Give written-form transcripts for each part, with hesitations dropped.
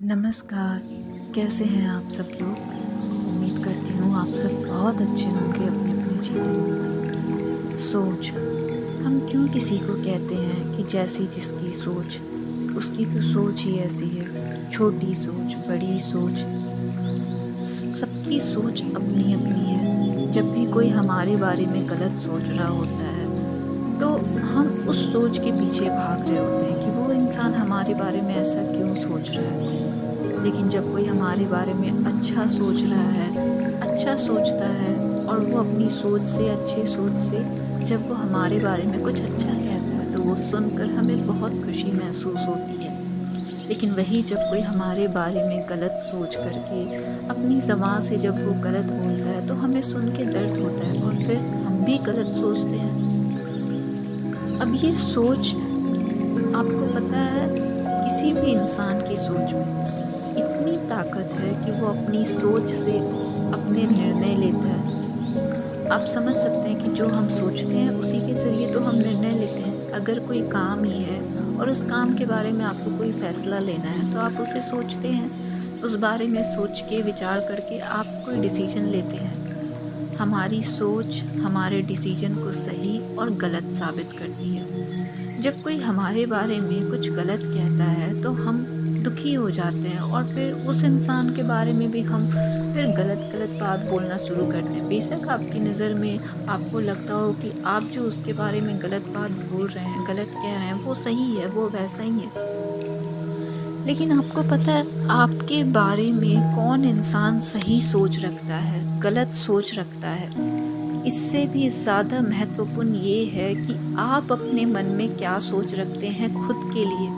नमस्कार, कैसे हैं आप सब लोग? उम्मीद करती हूँ आप सब बहुत अच्छे होंगे अपने-अपने जीवन में। सोच, हम क्यों किसी को कहते हैं कि जैसी जिसकी सोच, उसकी तो सोच ही ऐसी है। छोटी सोच, बड़ी सोच, सबकी सोच अपनी-अपनी है। जब भी कोई हमारे बारे में गलत सोच रहा होता है, तो हम उस सोच के पीछे भाग रहे होते हैं कि वो इंसान हमारे बारे में ऐसा क्यों सोच रहा है। लेकिन जब कोई हमारे बारे में अच्छा सोच रहा है, अच्छा सोचता है और वो अपनी सोच से, अच्छी सोच से जब वो हमारे बारे में कुछ अच्छा कहता है, तो वो सुनकर हमें बहुत खुशी महसूस होती है। लेकिन वही जब कोई हमारे बारे में गलत सोच करके अपनी ज़बान से जब वो गलत बोलता है, तो हमें सुन के दर्द होता है और फिर हम भी गलत सोचते हैं। अब ये सोच, आपको पता है, किसी भी इंसान की सोच में इतनी ताकत है कि वो अपनी सोच से अपने निर्णय लेता है। आप समझ सकते हैं कि जो हम सोचते हैं उसी के ज़रिए तो हम निर्णय लेते हैं। अगर कोई काम ही है और उस काम के बारे में आपको कोई फ़ैसला लेना है, तो आप उसे सोचते हैं। उस बारे में सोच के, विचार करके आप कोई डिसीज़न लेते हैं। हमारी सोच हमारे डिसीजन को सही और गलत साबित करती है। जब कोई हमारे बारे में कुछ गलत कहता है, तो हम दुखी हो जाते हैं और फिर उस इंसान के बारे में भी हम फिर गलत बात बोलना शुरू करते हैं। बेशक आपकी नज़र में आपको लगता हो कि आप जो उसके बारे में गलत बात बोल रहे हैं, गलत कह रहे हैं, वो सही है, वो वैसा ही है। लेकिन आपको पता है आपके बारे में कौन इंसान सही सोच रखता है, गलत सोच रखता है? इससे भी ज़्यादा महत्वपूर्ण ये है कि आप अपने मन में क्या सोच रखते हैं खुद के लिए।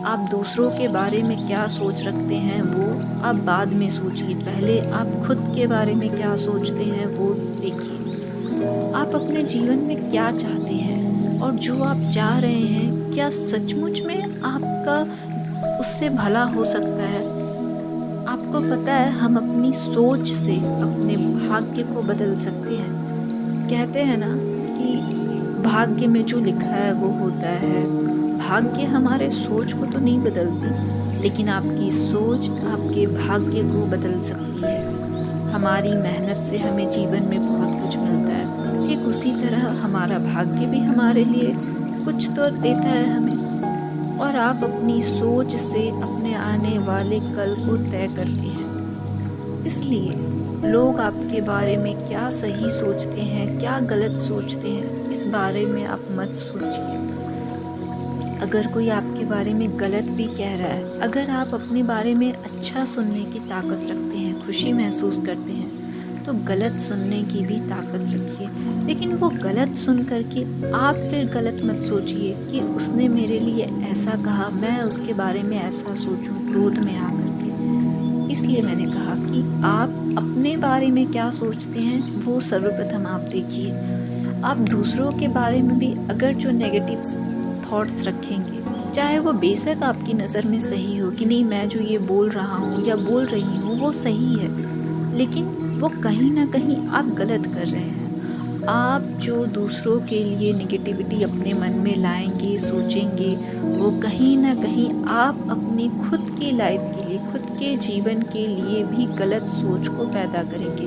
आप दूसरों के बारे में क्या सोच रखते हैं वो आप बाद में सोचिए, पहले आप खुद के बारे में क्या सोचते हैं वो देखिए। आप अपने जीवन में क्या चाहते हैं और जो आप चाह रहे हैं, क्या सचमुच में आपका उससे भला हो सकता है? आपको पता है हम अपनी सोच से अपने भाग्य को बदल सकते हैं। कहते हैं ना कि भाग्य में जो लिखा है वो होता है। भाग्य हमारे सोच को तो नहीं बदलती, लेकिन आपकी सोच आपके भाग्य को बदल सकती है। हमारी मेहनत से हमें जीवन में बहुत कुछ मिलता है, ठीक उसी तरह हमारा भाग्य भी हमारे लिए कुछ तो देता है हमें। और आप अपनी सोच से अपने आने वाले कल को तय करते हैं। इसलिए लोग आपके बारे में क्या सही सोचते हैं, क्या गलत सोचते हैं, इस बारे में आप मत सोचिए। अगर कोई आपके बारे में गलत भी कह रहा है, अगर आप अपने बारे में अच्छा सुनने की ताकत रखते हैं, खुशी महसूस करते हैं, तो गलत सुनने की भी ताकत रखिए। लेकिन वो गलत सुन करके आप फिर गलत मत सोचिए कि उसने मेरे लिए ऐसा कहा, मैं उसके बारे में ऐसा सोचूं क्रोध में आकर के। इसलिए मैंने कहा कि आप अपने बारे में क्या सोचते हैं वो सर्वप्रथम आप देखिए। आप दूसरों के बारे में भी अगर जो नेगेटिव थॉट्स रखेंगे, चाहे वो बेशक आपकी नज़र में सही हो कि नहीं, मैं जो ये बोल रहा हूँ या बोल रही हूँ वो सही है, लेकिन वो कहीं ना कहीं आप गलत कर रहे हैं। आप जो दूसरों के लिए नेगेटिविटी अपने मन में लाएंगे, सोचेंगे, वो कहीं ना कहीं आप अपनी खुद की लाइफ के लिए, खुद के जीवन के लिए भी गलत सोच को पैदा करेंगे।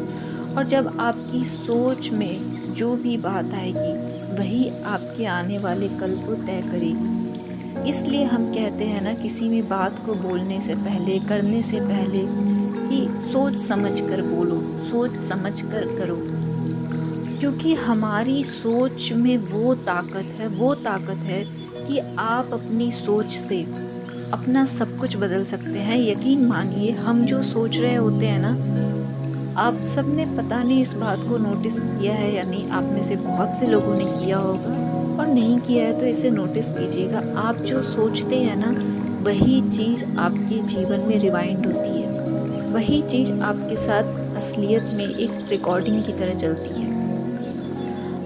और जब आपकी सोच में जो भी बात आएगी, वही आपके आने वाले कल को तय करेगी। इसलिए हम कहते हैं ना, किसी भी बात को बोलने से पहले, करने से पहले, कि सोच समझ कर बोलो, सोच समझ कर करो। क्योंकि हमारी सोच में वो ताकत है कि आप अपनी सोच से अपना सब कुछ बदल सकते हैं। यकीन मानिए, हम जो सोच रहे होते हैं ना, आप सब ने पता नहीं इस बात को नोटिस किया है या नहीं, आप में से बहुत से लोगों ने किया होगा, और नहीं किया है तो इसे नोटिस कीजिएगा। आप जो सोचते हैं ना, वही चीज़ आपके जीवन में रिवाइंड होती है, वही चीज़ आपके साथ असलियत में एक रिकॉर्डिंग की तरह चलती है।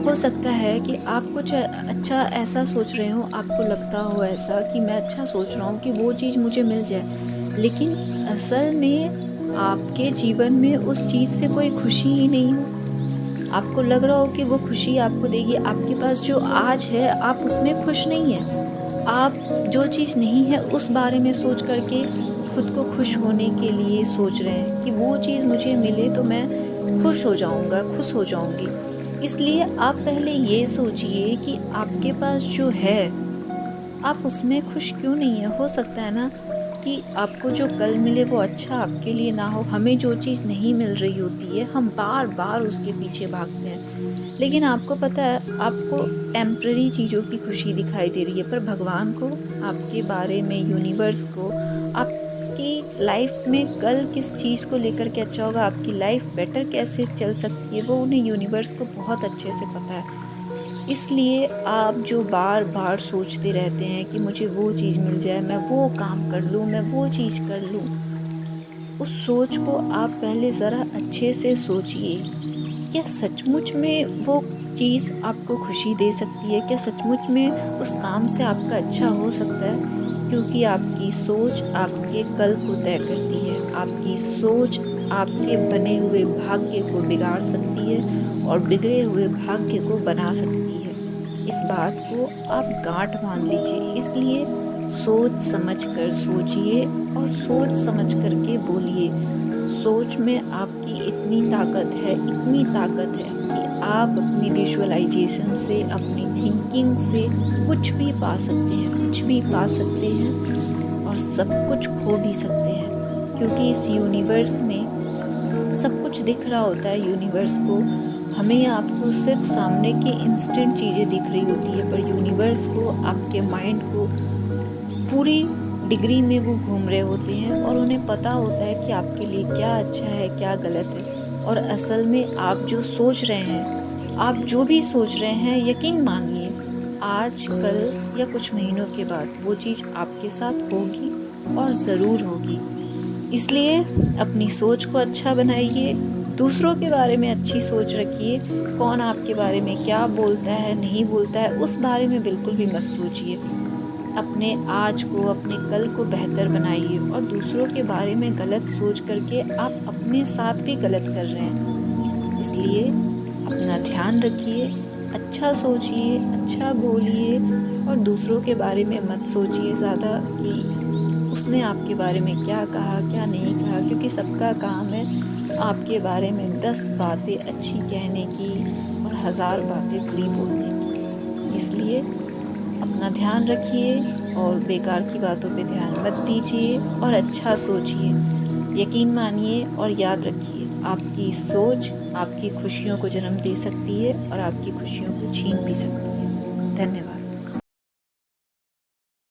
हो सकता है कि आप कुछ अच्छा ऐसा सोच रहे हो, आपको लगता हो ऐसा कि मैं अच्छा सोच रहा हूँ कि वो चीज़ मुझे मिल जाए, लेकिन असल में आपके जीवन में उस चीज़ से कोई खुशी ही नहीं हो। आपको लग रहा हो कि वो खुशी आपको देगी, आपके पास जो आज है आप उसमें खुश नहीं हैं। आप जो चीज़ नहीं है उस बारे में सोच करके खुद को खुश होने के लिए सोच रहे हैं कि वो चीज़ मुझे मिले तो मैं खुश हो जाऊंगा, खुश हो जाऊंगी। इसलिए आप पहले ये सोचिए कि आपके पास जो है आप उसमें खुश क्यों नहीं है। हो सकता है ना कि आपको जो कल मिले वो अच्छा आपके लिए ना हो। हमें जो चीज़ नहीं मिल रही होती है हम बार बार उसके पीछे भागते हैं, लेकिन आपको पता है आपको टेम्पररी चीज़ों की खुशी दिखाई दे रही है, पर भगवान को आपके बारे में, यूनिवर्स को आपकी लाइफ में कल किस चीज़ को लेकर के अच्छा होगा, आपकी लाइफ बेटर कैसे चल सकती है, वो उन्हें यूनिवर्स को बहुत अच्छे से पता है। इसलिए आप जो बार बार सोचते रहते हैं कि मुझे वो चीज़ मिल जाए, मैं वो काम कर लूँ, मैं वो चीज़ कर लूँ, उस सोच को आप पहले ज़रा अच्छे से सोचिए कि क्या सचमुच में वो चीज़ आपको खुशी दे सकती है, क्या सचमुच में उस काम से आपका अच्छा हो सकता है। क्योंकि आपकी सोच आपके कल को तय करती है। आपकी सोच आपके बने हुए भाग्य को बिगाड़ सकती है और बिगड़े हुए भाग्य को बना सकती है। इस बात को आप गांठ मान लीजिए। इसलिए सोच समझ कर सोचिए और सोच समझ कर के बोलिए। सोच में आपकी इतनी ताकत है, इतनी ताकत है कि आप अपनी विजुअलाइजेशन से, अपनी थिंकिंग से कुछ भी पा सकते हैं, कुछ भी पा सकते हैं और सब कुछ खो भी सकते हैं। क्योंकि इस यूनिवर्स में सब कुछ दिख रहा होता है यूनिवर्स को। हमें आपको सिर्फ सामने की इंस्टेंट चीज़ें दिख रही होती है, पर यूनिवर्स को, आपके माइंड को पूरी डिग्री में वो घूम रहे होते हैं और उन्हें पता होता है कि आपके लिए क्या अच्छा है, क्या गलत है। और असल में आप जो सोच रहे हैं, आप जो भी सोच रहे हैं, यकीन मानिए आज, कल या कुछ महीनों के बाद वो चीज़ आपके साथ होगी और ज़रूर होगी। इसलिए अपनी सोच को अच्छा बनाइए, दूसरों के बारे में अच्छी सोच रखिए। कौन आपके बारे में क्या बोलता है, नहीं बोलता है, उस बारे में बिल्कुल भी मत सोचिए। अपने आज को, अपने कल को बेहतर बनाइए और दूसरों के बारे में गलत सोच करके आप अपने साथ भी गलत कर रहे हैं। इसलिए अपना ध्यान रखिए, अच्छा सोचिए, अच्छा बोलिए और दूसरों के बारे में मत सोचिए ज़्यादा कि उसने आपके बारे में क्या कहा, क्या नहीं कहा। क्योंकि सबका काम है आपके बारे में 10 बातें अच्छी कहने की और 1000 बातें बुरी बोलने की। इसलिए अपना ध्यान रखिए और बेकार की बातों पे ध्यान मत दीजिए और अच्छा सोचिए। यकीन मानिए और याद रखिए, आपकी सोच आपकी खुशियों को जन्म दे सकती है और आपकी खुशियों को छीन भी सकती है। धन्यवाद।